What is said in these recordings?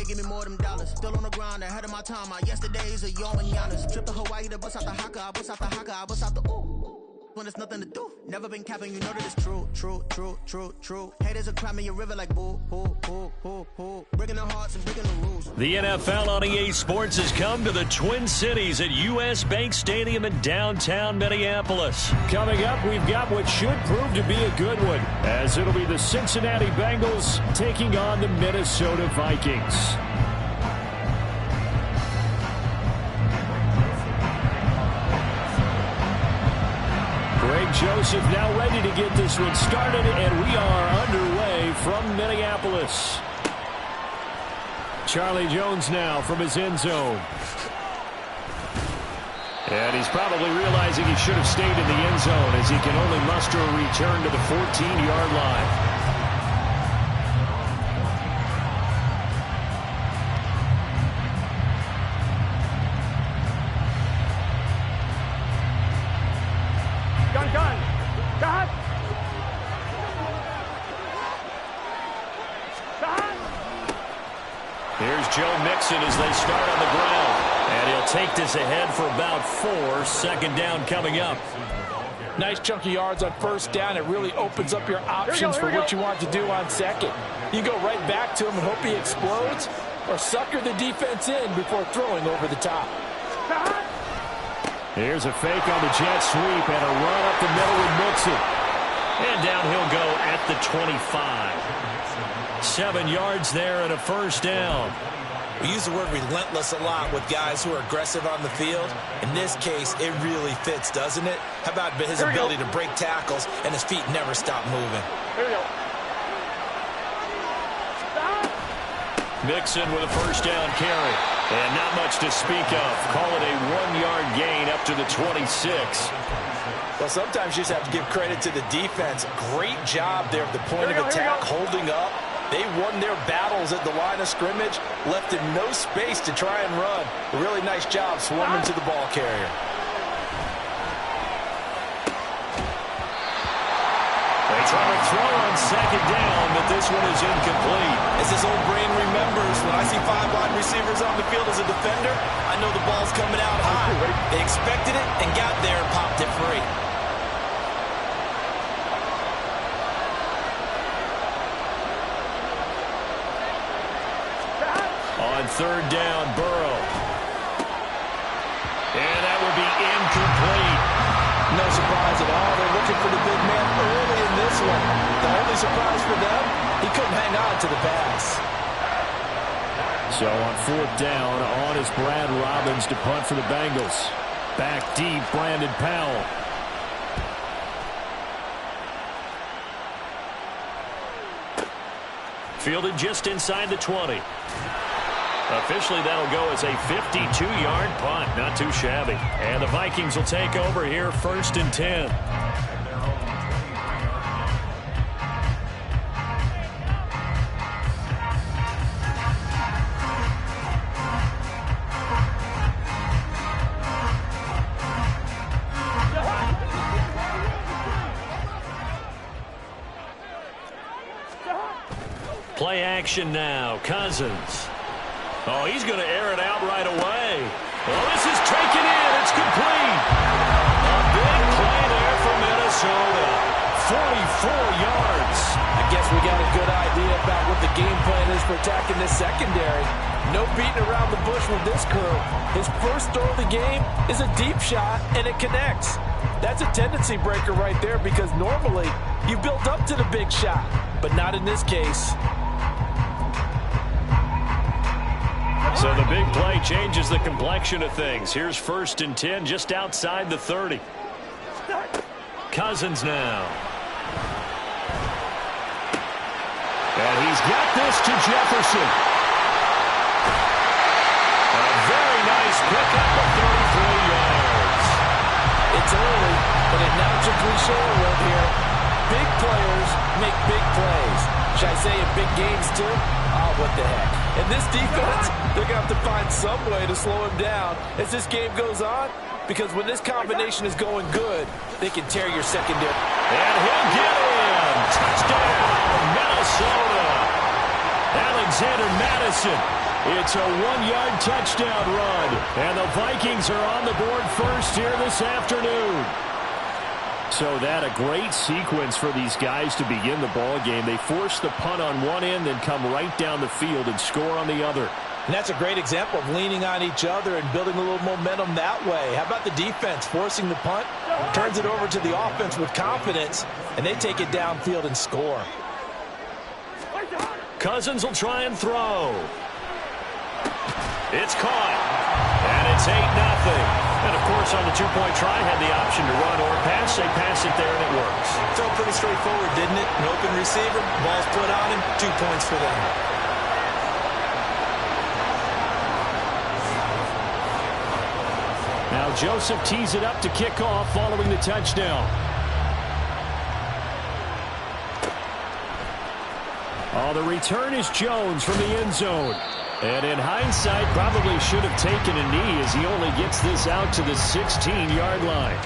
day, give me more of them dollars. Still on the ground, ahead of my time. My yesterdays are yo and Giannis. Trip to Hawaii to bust out the haka. I bust out the haka. I bust out the ooh. When there's nothing to do. Never been capping, you know that it's true, true, true, true, true. Haters are crying me a river like boo, boo, boo, boo, boo. Breaking their hearts and breaking the rules. The NFL on EA Sports has come to the Twin Cities at U.S. Bank Stadium in downtown Minneapolis. Coming up, we've got what should prove to be a good one, as it'll be the Cincinnati Bengals taking on the Minnesota Vikings. Greg Joseph now ready to get this one started, and we are underway from Minneapolis. Charlie Jones now from his end zone. And he's probably realizing he should have stayed in the end zone as he can only muster a return to the 14-yard line. Here's Joe Mixon as they start on the ground. And he'll take this ahead for about 4. Second down coming up. Nice chunk of yards on first down. It really opens up your options for what you want to do on second. You go right back to him and hope he explodes, or sucker the defense in before throwing over the top. Here's a fake on the jet sweep and a run up the middle with Mixon. And down he'll go at the 25. 7 yards there and a first down. We use the word relentless a lot with guys who are aggressive on the field. In this case, it really fits, doesn't it? How about his ability to break tackles and his feet never stop moving? Here we go. Mixon with a first down carry. And not much to speak of. Call it a 1-yard gain up to the 26. Well, sometimes you just have to give credit to the defense. Great job there at the point of attack, holding up. They won their battles at the line of scrimmage, left him no space to try and run. A really nice job swarming to the ball carrier. They try to throw on second down, but this one is incomplete. As this old brain remembers, when I see 5 wide receivers on the field as a defender, I know the ball's coming out high. They expected it and got there and popped it free. On third down, Burrow. And that would be incomplete. No surprise at all. They're looking for the big man early in this one. The only surprise for them, he couldn't hang on to the pass. So on fourth down, on is Brad Robbins to punt for the Bengals. Back deep, Brandon Powell. Fielded just inside the 20. Officially, that'll go as a 52-yard punt. Not too shabby. And the Vikings will take over here, 1st and 10. Play action now. Cousins. Oh, he's going to air it out right away. Well, this is taken in. It's complete. A big play there for Minnesota. 44 yards. I guess we got a good idea about what the game plan is for attacking this secondary. No beating around the bush with this crew. His first throw of the game is a deep shot, and it connects. That's a tendency breaker right there, because normally you build up to the big shot, but not in this case. So the big play changes the complexion of things. Here's 1st and 10 just outside the 30. Cousins now. And he's got this to Jefferson. A very nice pickup of 33 yards. It's early, but it now a cliche word here. Big players make big plays. Should I say in big games too? Oh, what the heck. And this defense, they're going to have to find some way to slow him down as this game goes on, because when this combination is going good, they can tear your secondary. And he'll get in. Touchdown, Minnesota. Alexander Madison. It's a 1-yard touchdown run. And the Vikings are on the board first here this afternoon. So that a great sequence for these guys to begin the ball game. They force the punt on one end, then come right down the field and score on the other. And that's a great example of leaning on each other and building a little momentum that way. How about the defense forcing the punt, turns it over to the offense with confidence, and they take it downfield and score. Cousins will try and throw. It's caught. And it's 8-0. And, of course, on the two-point try, had the option to run or pass. They pass it there, and it works. Felt pretty straightforward, didn't it? An open receiver, ball's put on him, 2 points for them. Now Joseph tees it up to kick off following the touchdown. Oh, the return is Jones from the end zone. And in hindsight, probably should have taken a knee as he only gets this out to the 16-yard line.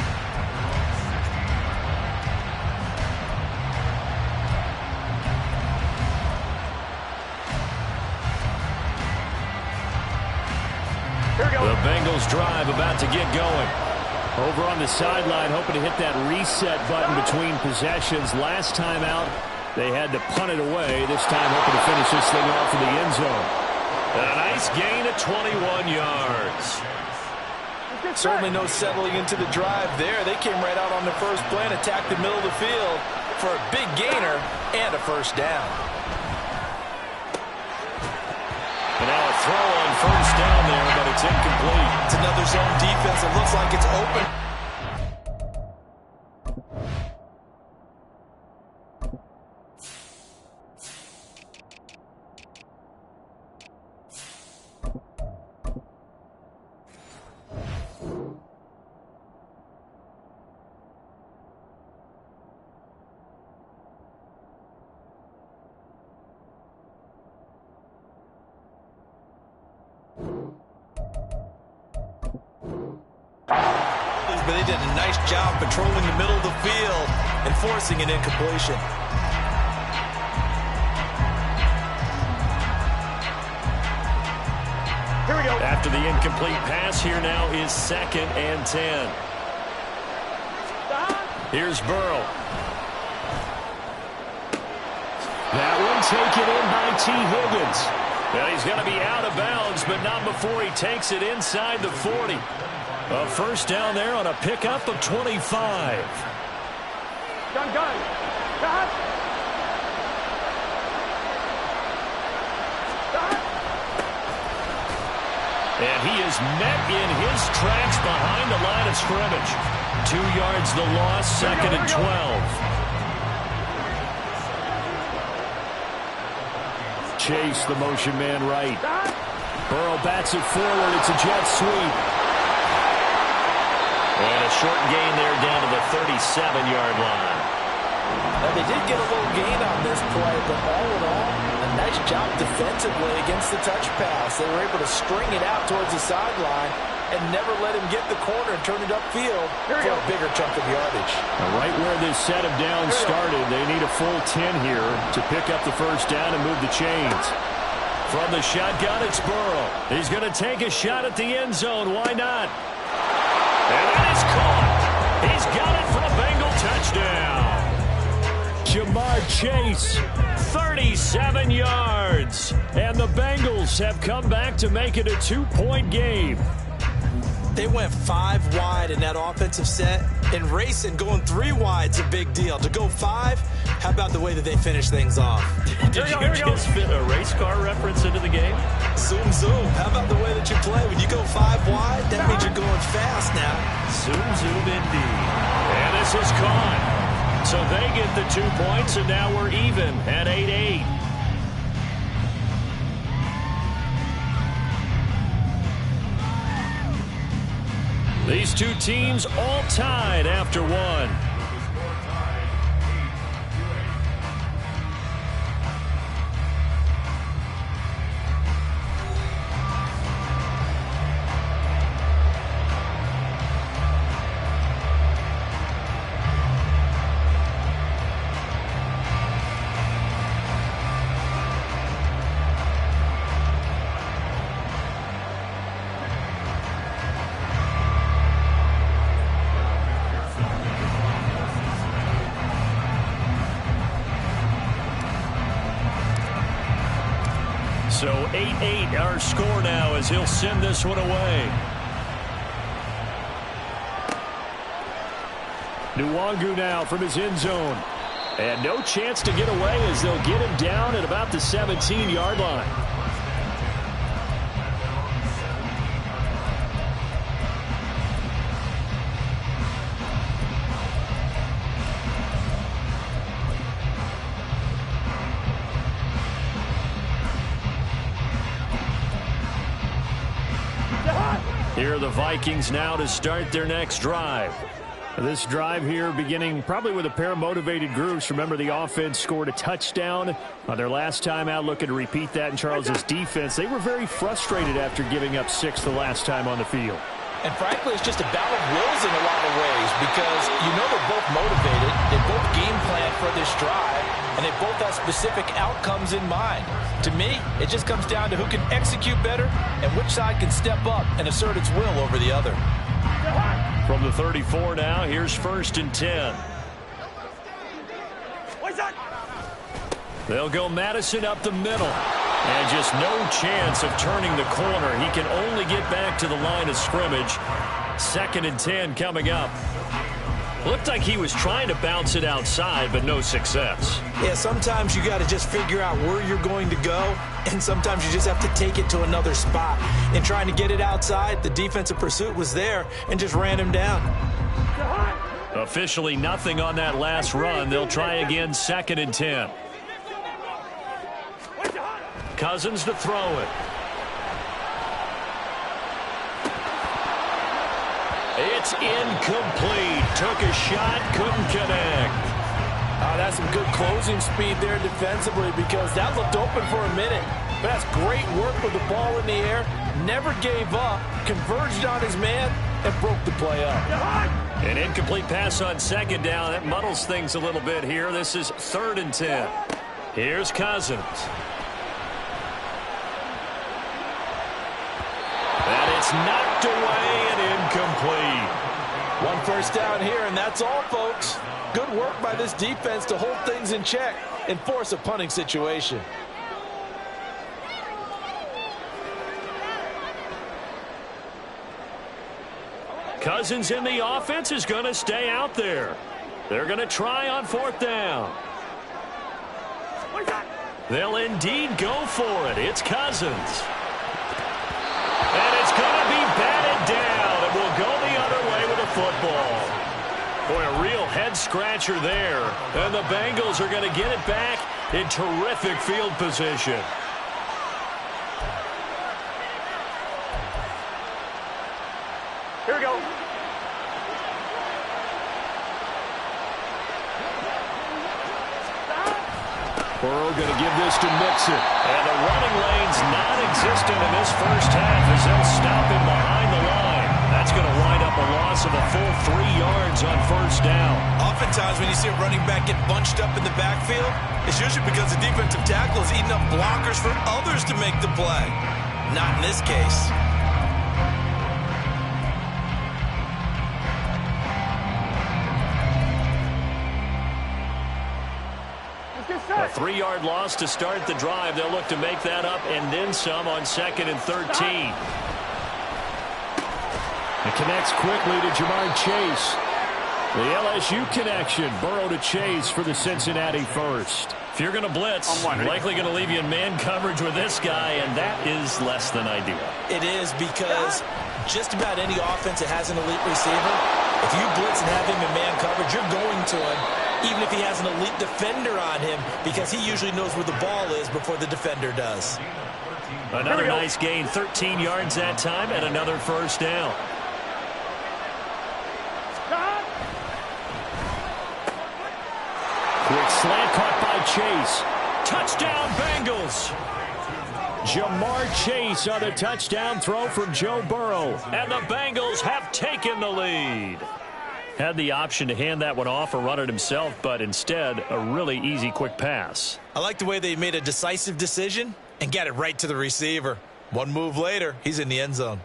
The Bengals drive about to get going. Over on the sideline, hoping to hit that reset button between possessions. Last time out, they had to punt it away. This time, hoping to finish this thing off in the end zone. A nice gain of 21 yards. Certainly no settling into the drive there. They came right out on the first play and attacked the middle of the field for a big gainer and a first down. And now a throw on first down there, but it's incomplete. It's another zone defense. It looks like it's open. But they did a nice job patrolling the middle of the field and forcing an incompletion. Here we go. After the incomplete pass, here now is 2nd and 10. Here's Burrow. That one taken in by T. Higgins. Well, he's going to be out of bounds, but not before he takes it inside the 40. A first down there on a pickup of 25. Gun. And he is met in his tracks behind the line of scrimmage. 2 yards the loss, 2nd and 12. Chase, the motion man right. Burrow bats it forward. It's a jet sweep. And a short gain there down to the 37-yard line. Now, they did get a little gain on this play, but all in all, a nice job defensively against the touch pass. They were able to string it out towards the sideline and never let him get the corner and turn it upfield for a bigger chunk of yardage. Now, right where this set of downs started, they need a full 10 here to pick up the first down and move the chains. From the shotgun, it's Burrow. He's going to take a shot at the end zone. Why not? And that is caught. He's got it for a Bengal touchdown. Jamar Chase, 37 yards. and the Bengals have come back to make it a 2-point game. They went 5 wide in that offensive set, and racing going 3 wide's a big deal. To go 5, how about the way that they finish things off? Did you just fit a race car reference into the game? Zoom, zoom. How about the way that you play? When you go 5 wide, that means you're going fast now. Zoom, zoom indeed. And this is caught. So they get the 2 points, and now we're even at 8-8. These two teams all tied after one. So 8-8 our score now as he'll send this one away. Nwangu now from his end zone. And no chance to get away as they'll get him down at about the 17-yard line. Here are the Vikings now to start their next drive. This drive here beginning probably with a pair of motivated groups. Remember, the offense scored a touchdown on their last time out, looking to repeat that in Charles's defense. They were very frustrated after giving up 6 the last time on the field. And frankly, it's just a battle of wills in a lot of ways because you know they're both motivated. They both game plan for this drive, and they both have specific outcomes in mind. To me, it just comes down to who can execute better and which side can step up and assert its will over the other. From the 34 now, here's 1st and 10. They'll go Madison up the middle. And just no chance of turning the corner. He can only get back to the line of scrimmage. 2nd and 10 coming up. Looked like he was trying to bounce it outside, but no success. Yeah, sometimes you got to just figure out where you're going to go, and sometimes you just have to take it to another spot. In trying to get it outside, the defensive pursuit was there and just ran him down. Officially nothing on that last run. They'll try again, 2nd and 10. Cousins to throw it. It's incomplete. Took a shot, couldn't connect. That's some good closing speed there defensively because that looked open for a minute. But that's great work with the ball in the air. Never gave up, converged on his man, and broke the play up. An incomplete pass on 2nd down. That muddles things a little bit here. This is 3rd and 10. Here's Cousins. And it's knocked away and incomplete. 1 first down here, and that's all, folks. Good work by this defense to hold things in check and force a punting situation. Cousins in the offense is going to stay out there. They're going to try on 4th down. They'll indeed go for it. It's Cousins. And it's going to be batted down, and we'll go the other way with the football. Boy, a real head-scratcher there. And the Bengals are going to get it back in terrific field position. Here we go. Burrow going to give this to Mixon. And the running lane's non-existent in this first half as they'll stop him behind the line. That's going to wind up a loss of a full 3 yards on 1st down. Oftentimes when you see a running back get bunched up in the backfield, it's usually because the defensive tackle is eating up blockers for others to make the play. Not in this case. A 3-yard loss to start the drive. They'll look to make that up and then some on 2nd and 13. It connects quickly to Jamar Chase. The LSU connection. Burrow to Chase for the Cincinnati first. If you're going to blitz, likely going to leave you in man coverage with this guy, and that is less than ideal. It is because just about any offense that has an elite receiver, if you blitz and have him in man coverage, you're going to him, even if he has an elite defender on him, because he usually knows where the ball is before the defender does. Another nice gain, 13 yards that time, and another 1st down. Quick slant caught by Chase. Touchdown, Bengals. Jamar Chase on the touchdown throw from Joe Burrow. And the Bengals have taken the lead. Had the option to hand that one off or run it himself, but instead, a really easy, quick pass. I like the way they made a decisive decision and got it right to the receiver. One move later, he's in the end zone.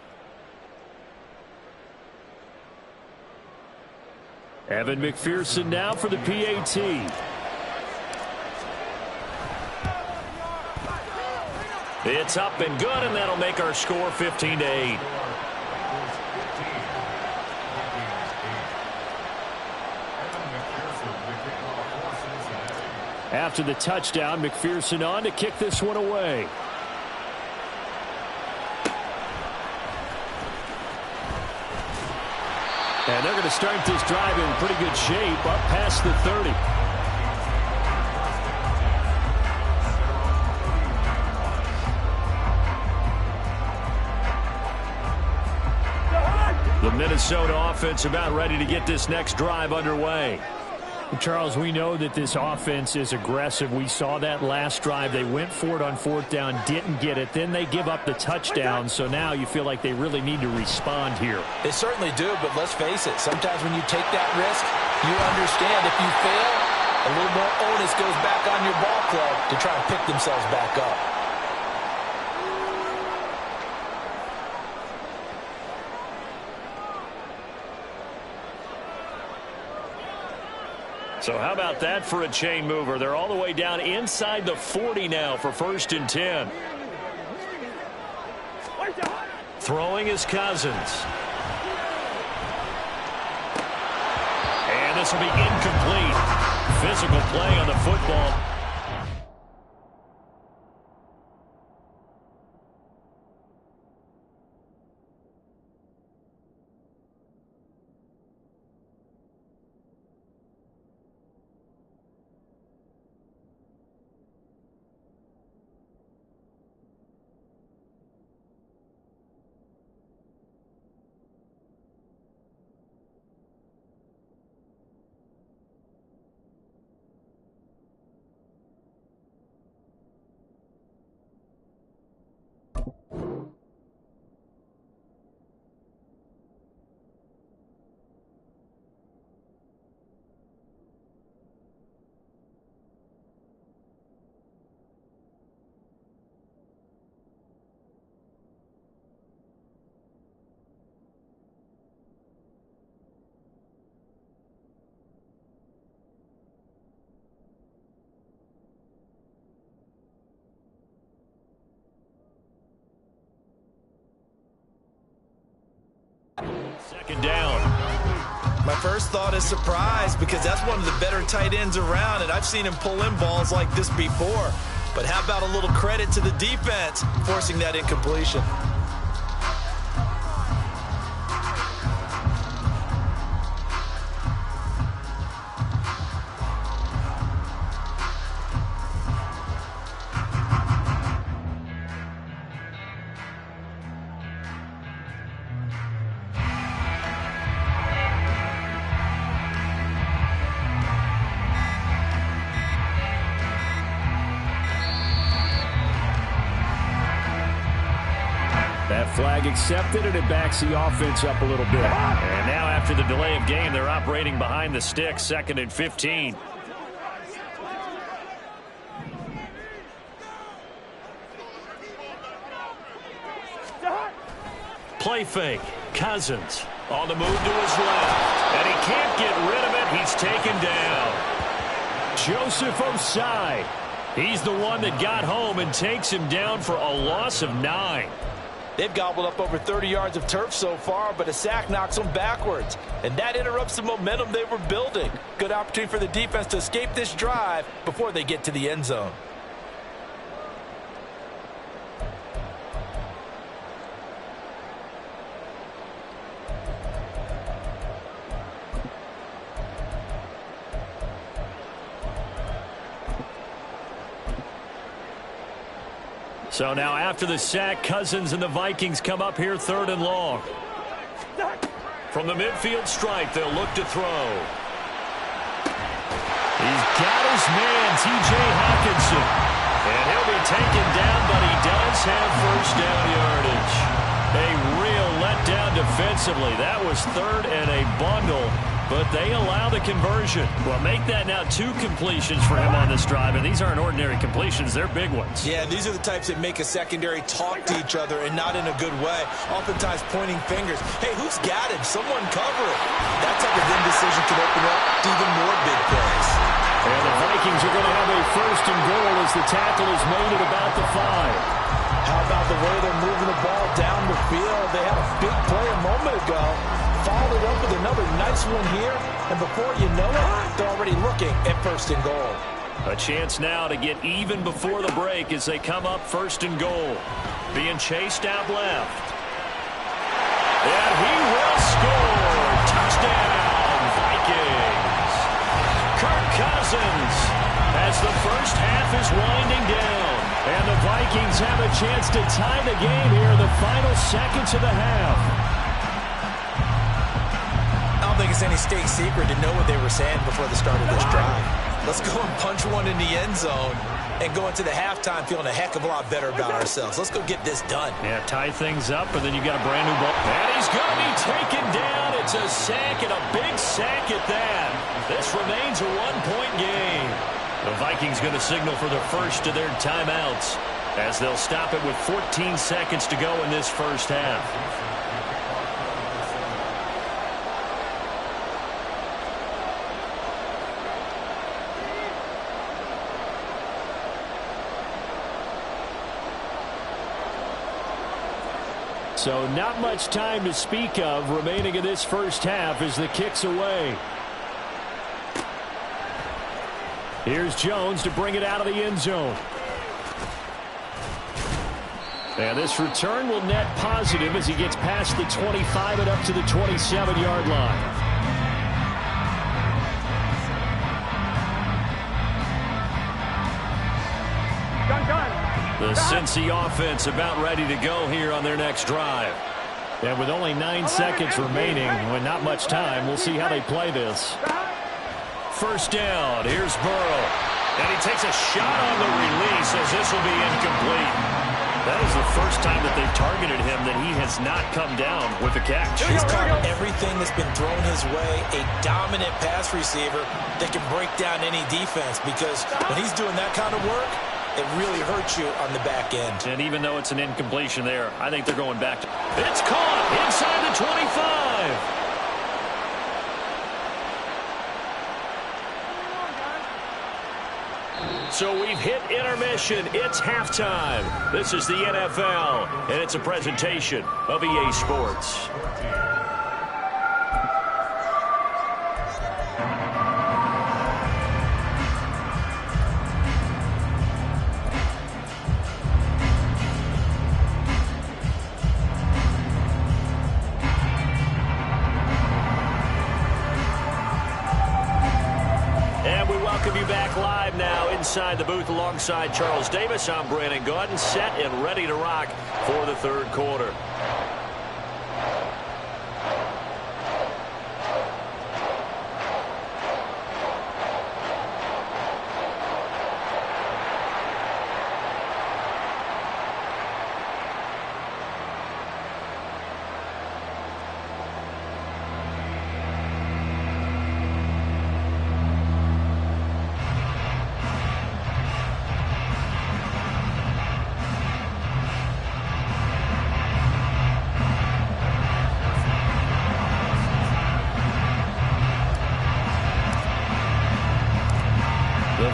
Evan McPherson now for the PAT. It's up and good, and that'll make our score 15-8. After the touchdown, McPherson on to kick this one away. And they're going to start this drive in pretty good shape, up past the 30. The Minnesota offense about ready to get this next drive underway. Charles, we know that this offense is aggressive. We saw that last drive. They went for it on fourth down, didn't get it. Then they give up the touchdown, so now you feel like they really need to respond here. They certainly do, but let's face it. Sometimes when you take that risk, you understand if you fail, a little more onus goes back on your ball club to try and pick themselves back up. So how about that for a chain mover? They're all the way down inside the 40 now for 1st and 10. Throwing is Cousins. And this will be incomplete. Physical play on the football. Second down. My first thought is surprise because that's one of the better tight ends around, and I've seen him pull in balls like this before. But how about a little credit to the defense forcing that incompletion? Flag accepted, and it backs the offense up a little bit. And now after the delay of game, they're operating behind the sticks, 2nd and 15. Play fake. Cousins on the move to his left. And he can't get rid of it. He's taken down. Joseph Osai. He's the one that got home and takes him down for a loss of 9. They've gobbled up over 30 yards of turf so far, but a sack knocks them backwards. And that interrupts the momentum they were building. Good opportunity for the defense to escape this drive before they get to the end zone. So now after the sack, Cousins and the Vikings come up here 3rd and long. From the midfield stripe, they'll look to throw. He's got his man, T.J. Hawkinson. And he'll be taken down, but he does have 1st down yardage. A real letdown defensively. That was 3rd and a bundle, but they allow the conversion. Well, make that now 2 completions for him on this drive, and these aren't ordinary completions. They're big ones. Yeah, these are the types that make a secondary talk to each other and not in a good way. Oftentimes pointing fingers. Hey, who's got him? Someone cover it. That type of indecision can open up to even more big plays. And the Vikings are going to have a 1st and goal as the tackle is made at about the 5. the way they're moving the ball down the field. They had a big play a moment ago. Followed it up with another nice one here. And before you know it, they're already looking at 1st and goal. A chance now to get even before the break as they come up 1st and goal. Being chased out left. And he will score. Touchdown, Vikings. Kirk Cousins as the first half is winding down. And the Vikings have a chance to tie the game here in the final seconds of the half. I don't think it's any state secret to know what they were saying before the start of this drive. Let's go and punch one in the end zone and go into the halftime feeling a heck of a lot better about ourselves. Let's go get this done. Yeah, tie things up, and then you got a brand new ball. And he's going to be taken down. It's a sack, and a big sack at that. This remains a one-point game. The Vikings going to signal for the first of their timeouts as they'll stop it with 14 seconds to go in this first half. So not much time to speak of remaining in this first half as the kick's away. Here's Jones to bring it out of the end zone. And this return will net positive as he gets past the 25 and up to the 27-yard line. The Cincy offense about ready to go here on their next drive. And with only 9 seconds remaining, with not much time, we'll see how they play this. First down, here's Burrow. And he takes a shot on the release as this will be incomplete. That is the first time that they've targeted him that he has not come down with a catch. He's caught everything that's been thrown his way, a dominant pass receiver that can break down any defense, because when he's doing that kind of work, it really hurts you on the back end. And even though it's an incompletion there, I think they're going back to... It's caught inside the 25. So we've hit intermission. It's halftime. This is the NFL, and it's a presentation of EA Sports. Inside the booth alongside Charles Davis, I'm Brandon Gaudin, set and ready to rock for the third quarter.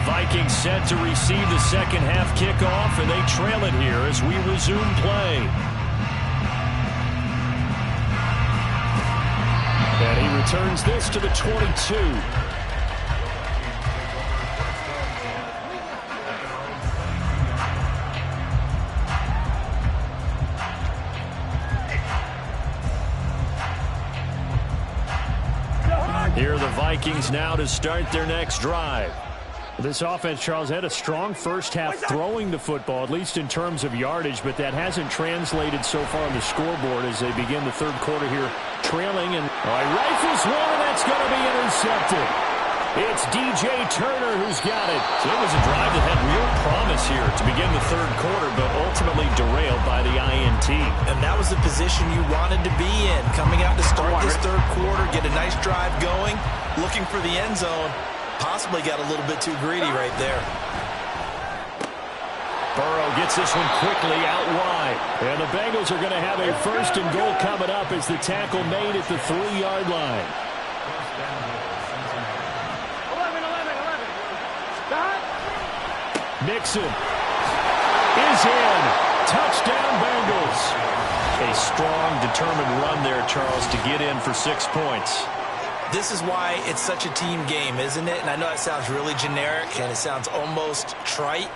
Vikings set to receive the second half kickoff, and they trail it here as we resume play. And he returns this to the 22. Here are the Vikings now to start their next drive. This offense, Charles, had a strong first half throwing the football, at least in terms of yardage, but that hasn't translated so far on the scoreboard as they begin the third quarter here trailing. And rifles one, and that's going to be intercepted. It's DJ Turner who's got it. So it was a drive that had real promise here to begin the third quarter, but ultimately derailed by the INT. And that was the position you wanted to be in, coming out to start this third quarter, get a nice drive going, looking for the end zone. Possibly got a little bit too greedy right there. Burrow gets this one quickly out wide. And the Bengals are going to have a first and goal coming up as the tackle made at the 3-yard line. 11. Mixon is in. Touchdown, Bengals. A strong, determined run there, Charles, to get in for 6 points. This is why it's such a team game, isn't it? And I know that sounds really generic and it sounds almost trite,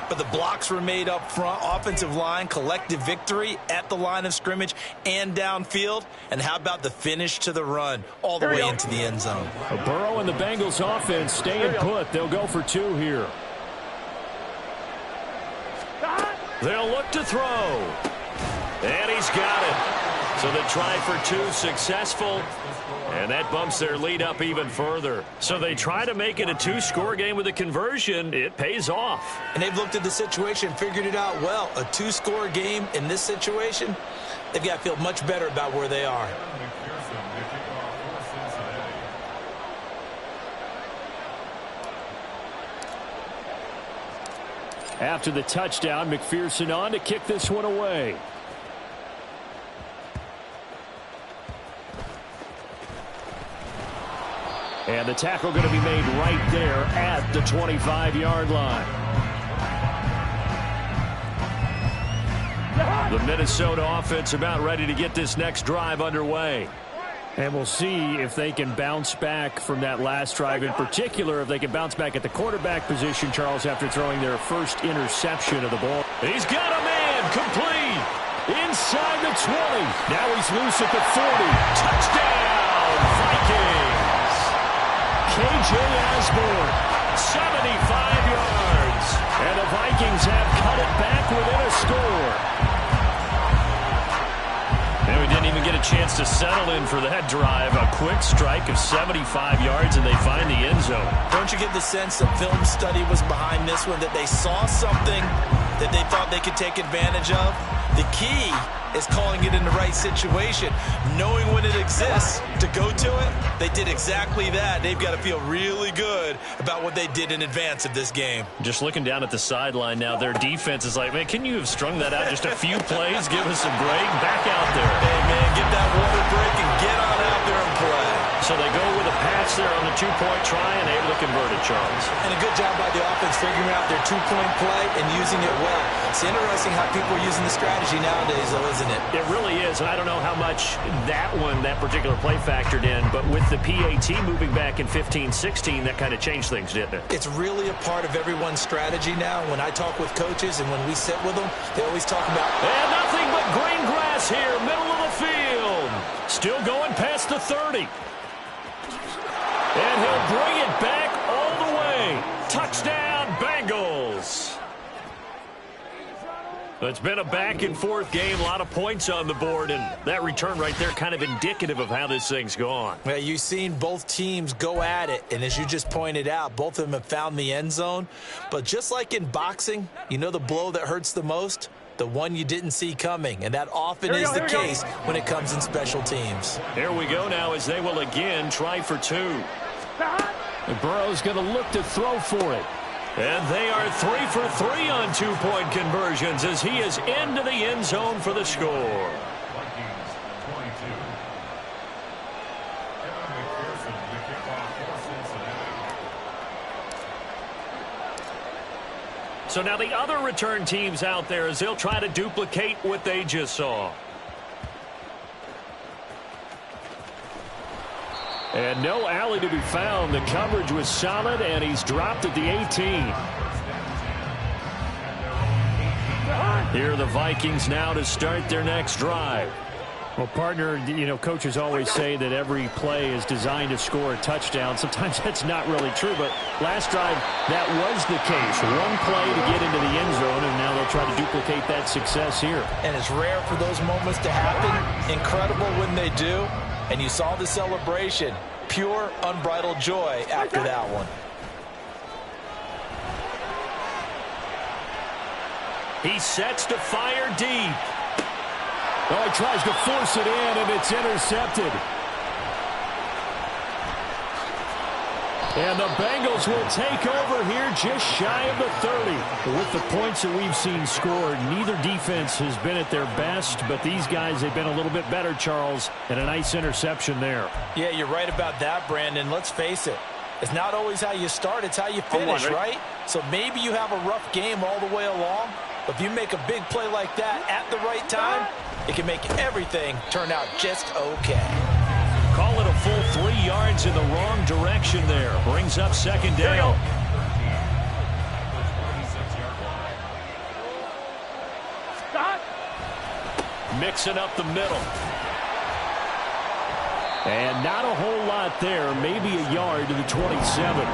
but the blocks were made up front, offensive line, collective victory at the line of scrimmage and downfield. And how about the finish to the run all the way into the end zone? Burrow and the Bengals offense staying put. They'll go for 2 here. They'll look to throw. And he's got it. So the try for 2 successful. And that bumps their lead up even further. So they try to make it a 2-score game with a conversion. It pays off. And they've looked at the situation, figured it out well. A 2-score game in this situation, they've got to feel much better about where they are. After the touchdown, McPherson on to kick this one away. And the tackle going to be made right there at the 25-yard line. The Minnesota offense about ready to get this next drive underway. And we'll see if they can bounce back from that last drive. In particular, if they can bounce back at the quarterback position, Charles, after throwing their first interception of the ball. He's got a man complete inside the 20. Now he's loose at the 40. Touchdown, Vikings. K.J. Osborne, 75 yards. and the Vikings have cut it back within a score. And we didn't even get a chance to settle in for that drive. A quick strike of 75 yards, and they find the end zone. Don't you get the sense that film study was behind this one, that they saw something that they thought they could take advantage of? The key is calling it in the right situation, knowing when it exists to go to it. They did exactly that. They've got to feel really good about what they did in advance of this game. Just looking down at the sideline now, their defense is like, man, can you have strung that out just a few plays? Give us a break. Back out there. Hey, man, get that water break and get on out there and play. So they go with a pass there on the 2-point try and able to convert it, Charles. And a good job by the offense figuring out their 2-point play and using it well. It's interesting how people are using the strategy nowadays, though, isn't it? It really is, and I don't know how much that particular play factored in, but with the PAT moving back in 15-16, that kind of changed things, didn't it? It's really a part of everyone's strategy now. When I talk with coaches and when we sit with them, they always talk about... And nothing but green grass here, middle of the field. Still going past the 30. And he'll bring it back all the way. Touchdown, Bengals. It's been a back-and-forth game, a lot of points on the board, and that return right there kind of indicative of how this thing's gone. Well, you've seen both teams go at it, and as you just pointed out, both of them have found the end zone. But just like in boxing, you know the blow that hurts the most? The one you didn't see coming, and that often is the case when it comes in special teams. Here we go now as they will again try for 2. And Burrow's going to look to throw for it. And they are 3 for 3 on 2-point conversions as he is into the end zone for the score. So now the other return teams out there as they'll try to duplicate what they just saw. And no alley to be found. The coverage was solid, and he's dropped at the 18. Here are the Vikings now to start their next drive. Well, partner, you know, coaches always say that every play is designed to score a touchdown. Sometimes that's not really true, but last drive, that was the case. One play to get into the end zone, and now they'll try to duplicate that success here. And it's rare for those moments to happen. Incredible when they do. And you saw the celebration. Pure, unbridled joy after that one. He sets to fire deep. Oh, he tries to force it in, and it's intercepted. And the Bengals will take over here just shy of the 30. With the points that we've seen scored, neither defense has been at their best, but these guys have been a little bit better, Charles, and a nice interception there. Yeah, you're right about that, Brandon. Let's face it. It's not always how you start, it's how you finish, right? So maybe you have a rough game all the way along, but if you make a big play like that at the right time, it can make everything turn out just okay. Call it a full 3 yards in the wrong direction there. Brings up second down. Mixing up the middle. And not a whole lot there. Maybe a yard to the 27.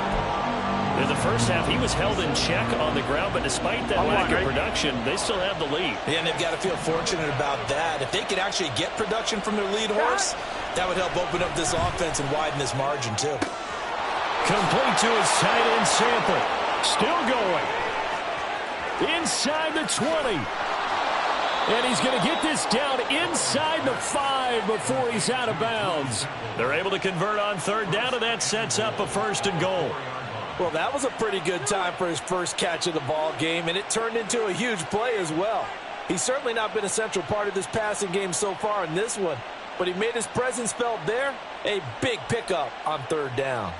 In the first half, he was held in check on the ground, but despite that lack of production, they still have the lead. Yeah, and they've got to feel fortunate about that. If they could actually get production from their lead horse, that would help open up this offense and widen this margin, too. Complete to his tight end Sample. Still going. Inside the 20. And he's going to get this down inside the 5 before he's out of bounds. They're able to convert on third down, and that sets up a 1st and goal. Well, that was a pretty good time for his first catch of the ball game, and it turned into a huge play as well. He's certainly not been a central part of this passing game so far in this one, but he made his presence felt there. A big pickup on third down.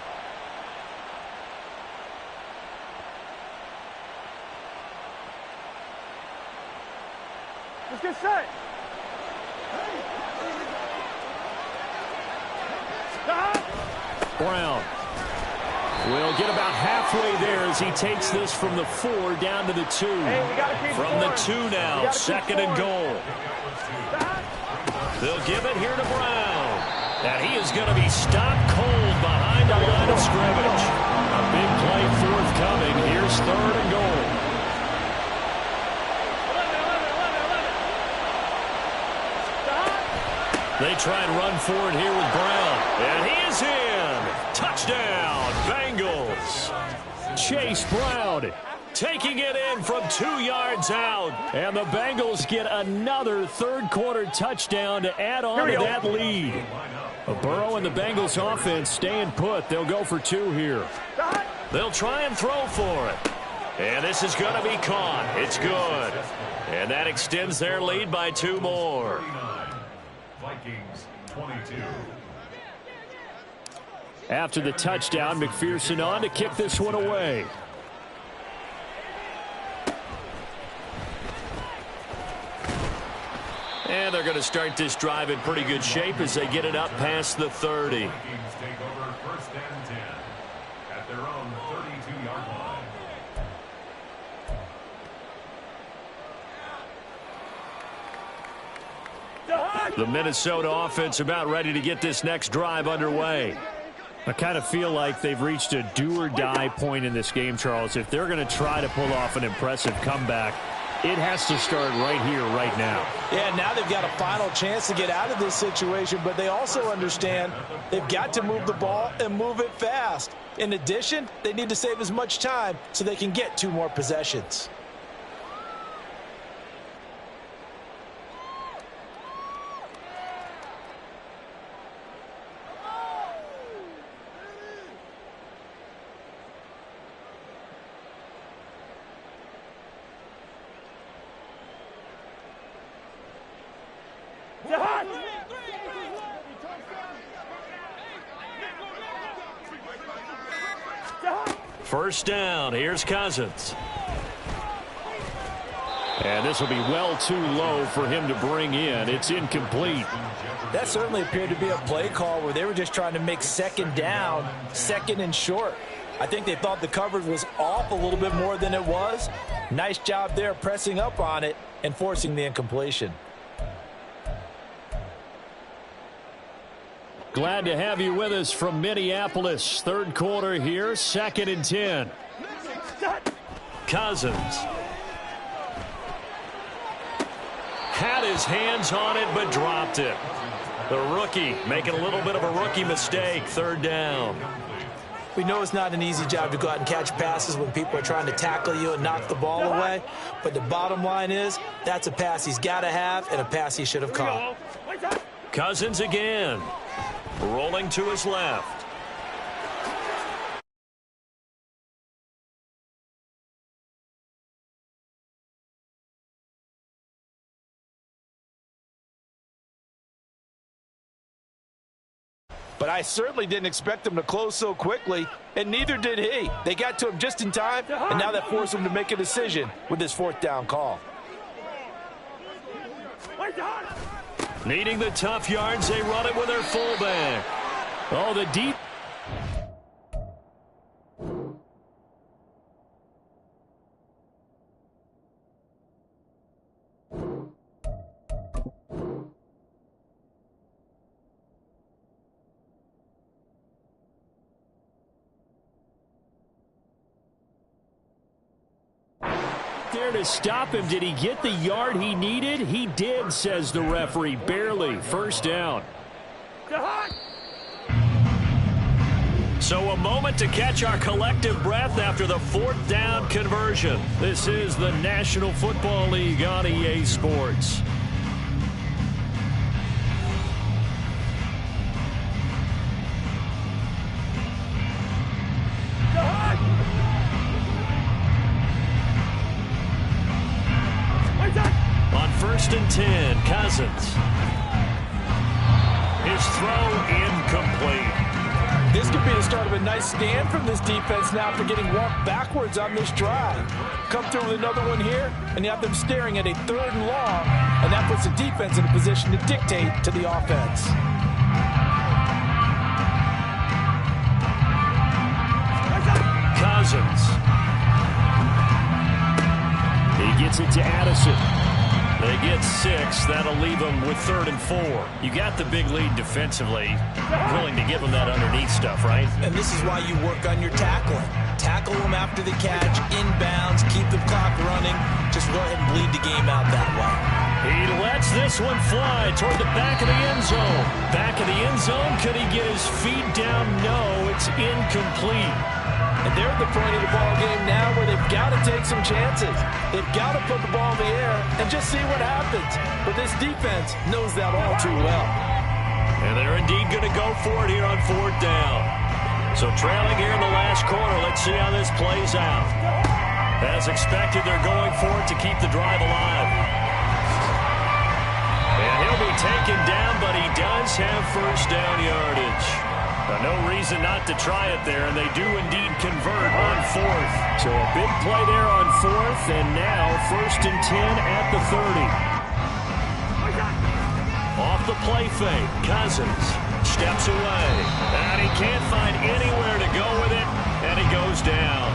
Let's get set. Brown will get about halfway there as he takes this from the 4 down to the 2. From the 2 now, 2nd and goal. They'll give it here to Brown. And he is going to be stopped cold behind the line of scrimmage. A big play forthcoming. Here's 3rd and goal. They try and run forward here with Brown. And he is in. Touchdown, Bengals. Chase Brown taking it in from 2 yards out. And the Bengals get another third-quarter touchdown to add on to that lead. Burrow and the Bengals offense staying put. They'll go for 2 here. They'll try and throw for it. And this is going to be caught. It's good. And that extends their lead by 2 more. Vikings 22. After the touchdown, McPherson on to kick this one away. And they're going to start this drive in pretty good shape as they get it up past the 30. Vikings take over 1st and 10 at their own 32-yard line. The Minnesota offense about ready to get this next drive underway. I kind of feel like they've reached a do-or-die point in this game, Charles. If they're going to try to pull off an impressive comeback, it has to start right here, right now. Yeah, now they've got a final chance to get out of this situation, but they also understand they've got to move the ball and move it fast. In addition, they need to save as much time so they can get 2 more possessions. First down, here's Cousins. And this will be well too low for him to bring in. It's incomplete. That certainly appeared to be a play call where they were just trying to make 2nd down, 2nd and short. I think they thought the coverage was off a little bit more than it was. Nice job there pressing up on it and forcing the incompletion. Glad to have you with us from Minneapolis. 3rd quarter here, 2nd and 10. Cousins had his hands on it but dropped it. The rookie making a little bit of a rookie mistake. 3rd down. We know it's not an easy job to go out and catch passes when people are trying to tackle you and knock the ball away. But the bottom line is that's a pass he's got to have and a pass he should have caught. Cousins again. Rolling to his left. But I certainly didn't expect them to close so quickly, and neither did he. They got to him just in time, and now that forced him to make a decision with his 4th down call. Needing the tough yards, they run it with their fullback. Oh, the deep. There to stop him. Did he get the yard he needed? He did, says the referee. Barely. First down. So a moment to catch our collective breath after the fourth down conversion. This is the National Football League on EA Sports. On 1st and 10, Cousins. His throw incomplete. This could be the start of a nice stand from this defense now for getting walked backwards on this drive. Come through with another one here, and you have them staring at a 3rd and long, and that puts the defense in a position to dictate to the offense. Cousins. He gets it to Addison. They get 6. That'll leave them with 3rd and 4. You got the big lead defensively. Willing to give them that underneath stuff, right? And this is why you work on your tackling. Tackle them after the catch, inbounds, keep the clock running. Just go ahead and bleed the game out that way. He lets this one fly toward the back of the end zone. Back of the end zone. Could he get his feet down? No, it's incomplete. And they're at the point of the ball game now where they've got to take some chances. They've got to put the ball in the air and just see what happens. But this defense knows that all too well. And they're indeed going to go for it here on 4th down. So trailing here in the last quarter, let's see how this plays out. As expected, they're going for it to keep the drive alive. And he'll be taken down, but he does have first down yardage. No reason not to try it there, and they do indeed convert on 4th. So a big play there on 4th, and now 1st and 10 at the 30. Off the play fake, Cousins steps away, and he can't find anywhere to go with it, and he goes down.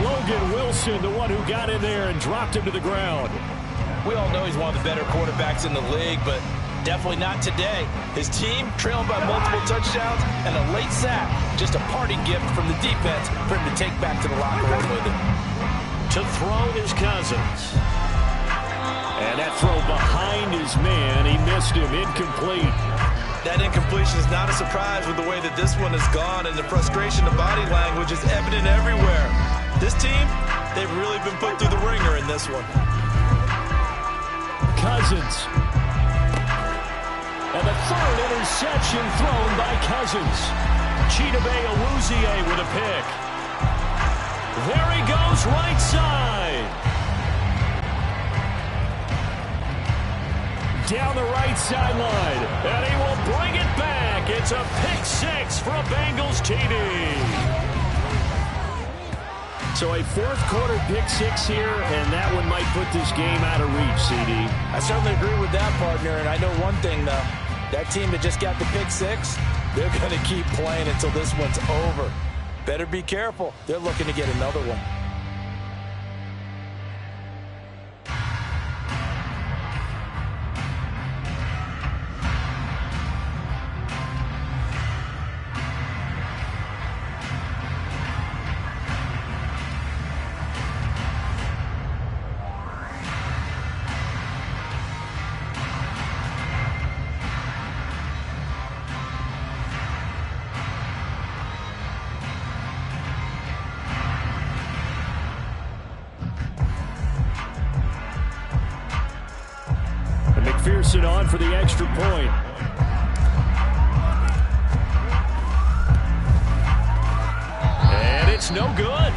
Logan Wilson, the one who got in there and dropped him to the ground. We all know he's one of the better quarterbacks in the league, but definitely not today. His team trailed by multiple touchdowns and a late sack. Just a parting gift from the defense for him to take back to the locker room with him. To throw is Cousins. And that throw behind his man, he missed him, incomplete. That incompletion is not a surprise with the way that this one has gone, and the frustration of body language is evident everywhere. This team, they've really been put through the ringer in this one. Cousins. And the 3rd interception thrown by Cousins. Chidobe Awuzie with a pick. There he goes, right side. Down the right sideline. And he will bring it back. It's a pick 6 for a Bengals TD. So a 4th quarter pick 6 here, and that one might put this game out of reach, CD. I certainly agree with that, partner, and I know one thing, though. That team that just got the pick 6, they're going to keep playing until this one's over. Better be careful. They're looking to get another one. McPherson on for the extra point. And it's no good.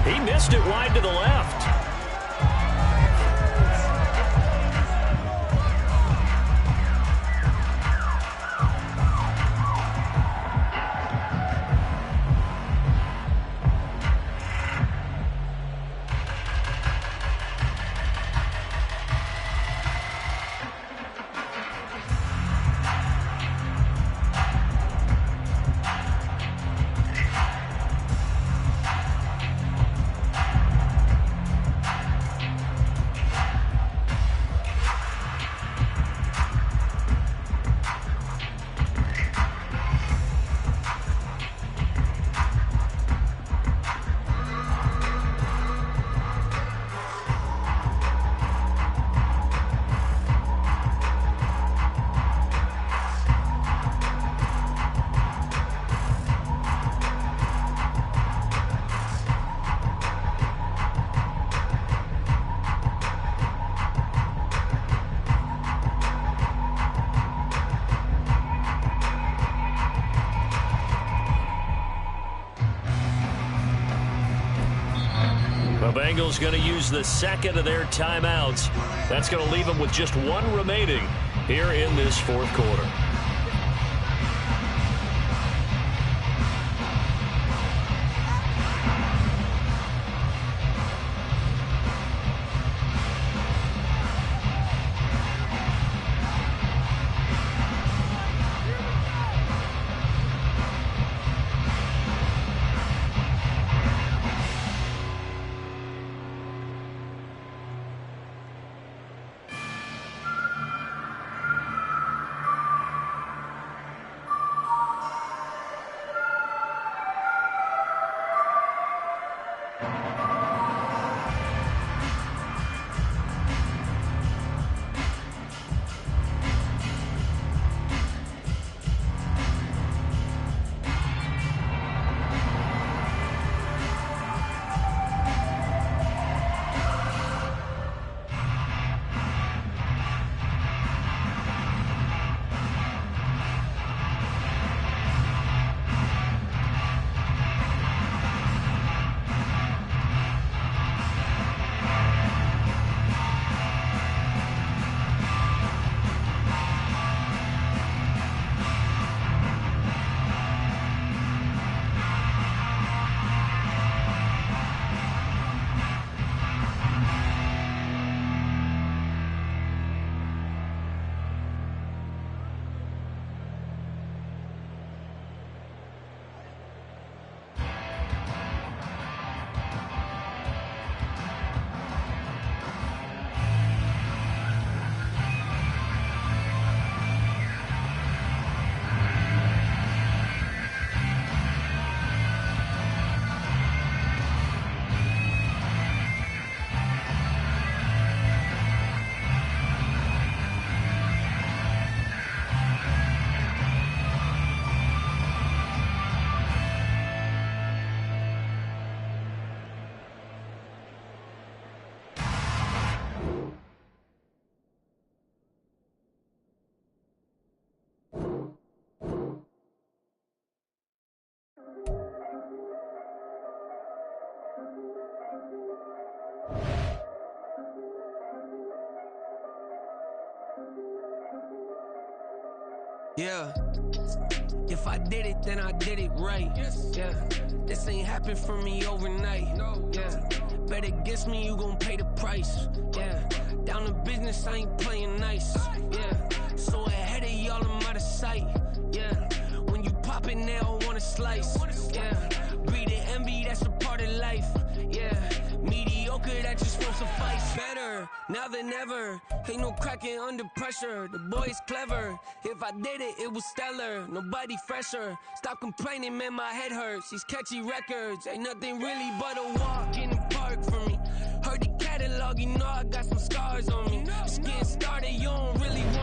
He missed it wide to the left. Bengals going to use the second of their timeouts. That's going to leave them with just one remaining here in this fourth quarter. Yeah, if I did it, then I did it right. Yeah, this ain't happened for me overnight. Yeah, bet against me, you gon' pay the price. Yeah, down to business, I ain't playing nice. Yeah, so ahead of y'all, I'm out of sight. Yeah, when you pop it, they all wanna slice. Yeah, breed the envy, that's a part of life. Yeah, mediocre, that just won't suffice. Better now than ever, ain't no cracking under pressure. The boy's clever, if I did it, it was stellar. Nobody fresher, stop complaining, man, my head hurts. These catchy records, ain't nothing really but a walk in the park for me. Heard the catalog, you know I got some scars on me. Just getting started, you don't really want